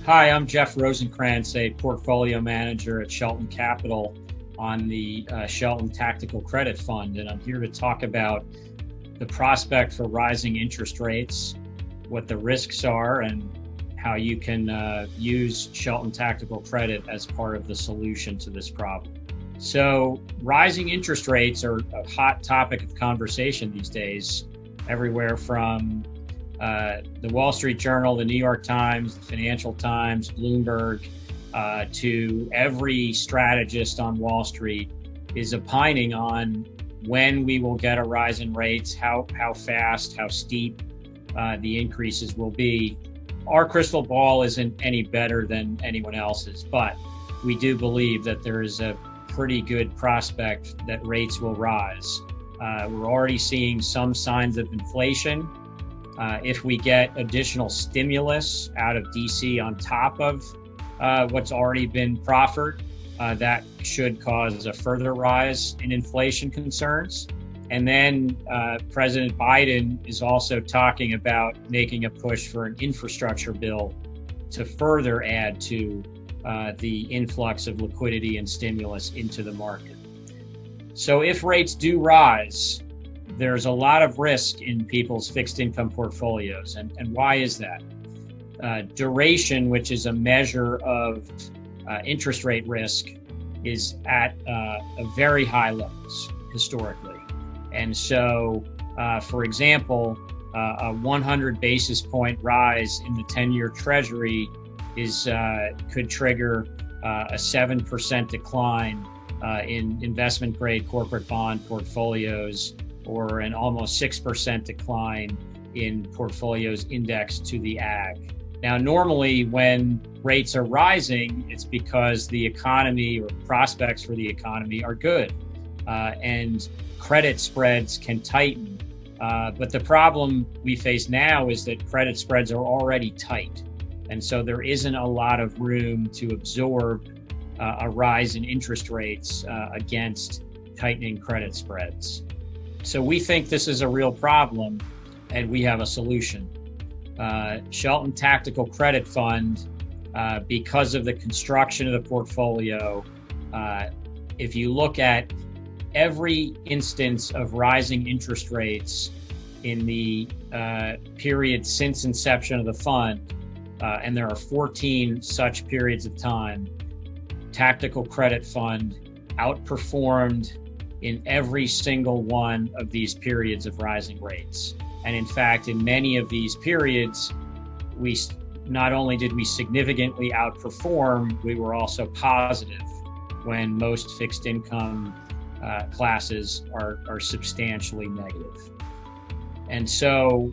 Hi, I'm Jeff Rosenkranz, a portfolio manager at Shelton Capital on the Shelton Tactical Credit Fund, and I'm here to talk about the prospect for rising interest rates, what the risks are, and how you can use Shelton Tactical Credit as part of the solution to this problem. So rising interest rates are a hot topic of conversation these days, everywhere from the Wall Street Journal, the New York Times, the Financial Times, Bloomberg, to every strategist on Wall Street is opining on when we will get a rise in rates, how fast, how steep the increases will be. Our crystal ball isn't any better than anyone else's, but we do believe that there is a pretty good prospect that rates will rise. We're already seeing some signs of inflation. If we get additional stimulus out of DC on top of what's already been proffered, that should cause a further rise in inflation concerns. And then President Biden is also talking about making a push for an infrastructure bill to further add to the influx of liquidity and stimulus into the market. So if rates do rise, there's a lot of risk in people's fixed income portfolios. And why is that? Duration, which is a measure of interest rate risk, is at a very high levels historically. And so, for example, a 100 basis point rise in the 10-year Treasury could trigger a 7% decline in investment grade corporate bond portfolios, or an almost 6% decline in portfolios indexed to the ag. Now, normally when rates are rising, it's because the economy or prospects for the economy are good, and credit spreads can tighten. But the problem we face now is that credit spreads are already tight. And so there isn't a lot of room to absorb a rise in interest rates against tightening credit spreads. So we think this is a real problem, and we have a solution. Shelton Tactical Credit Fund, because of the construction of the portfolio, if you look at every instance of rising interest rates in the period since inception of the fund, and there are 14 such periods of time, Tactical Credit Fund outperformed in every single one of these periods of rising rates. And in fact, in many of these periods, we not only did we significantly outperform, we were also positive when most fixed income classes are substantially negative. And so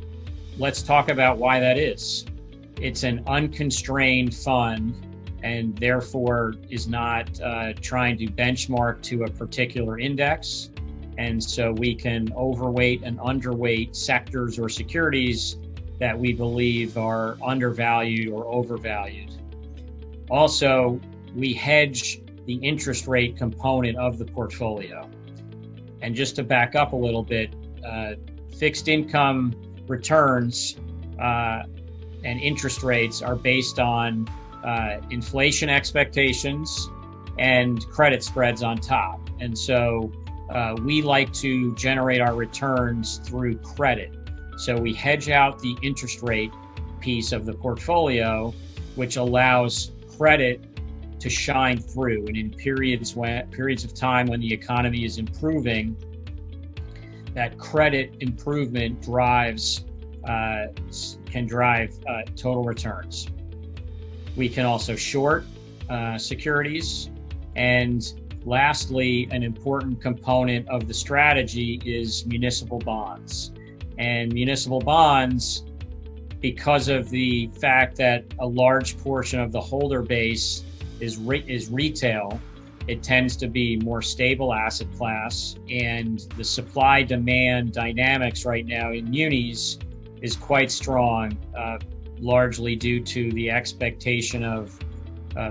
let's talk about why that is. It's an unconstrained fund, and therefore is not trying to benchmark to a particular index. And so we can overweight and underweight sectors or securities that we believe are undervalued or overvalued. Also, we hedge the interest rate component of the portfolio. And just to back up a little bit, fixed income returns and interest rates are based on inflation expectations and credit spreads on top. And so we like to generate our returns through credit. So we hedge out the interest rate piece of the portfolio, which allows credit to shine through. And in periods of time when the economy is improving, that credit improvement can drive total returns. We can also short securities. And lastly, an important component of the strategy is municipal bonds. And municipal bonds, because of the fact that a large portion of the holder base is retail, it tends to be more stable asset class. And the supply-demand dynamics right now in munis is quite strong, largely due to the expectation of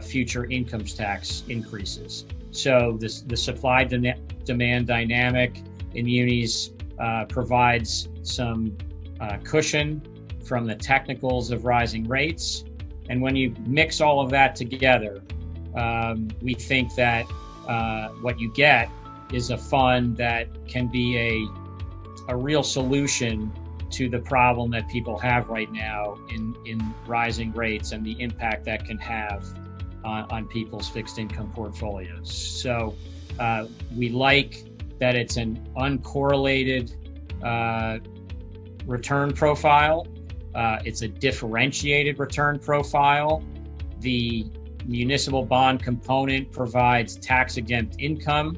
future income tax increases. So the supply-demand dynamic in munis provides some cushion from the technicals of rising rates, And when you mix all of that together, we think that what you get is a fund that can be a real solution to the problem that people have right now in rising rates and the impact that can have on people's fixed income portfolios. So we like that it's an uncorrelated return profile. It's a differentiated return profile. The municipal bond component provides tax-exempt income,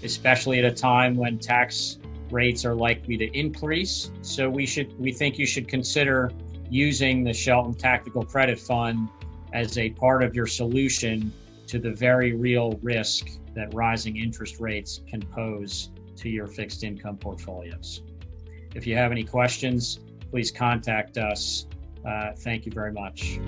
especially at a time when tax rates are likely to increase. So we think you should consider using the Shelton Tactical Credit Fund as a part of your solution to the very real risk that rising interest rates can pose to your fixed income portfolios. If you have any questions, please contact us. Thank you very much.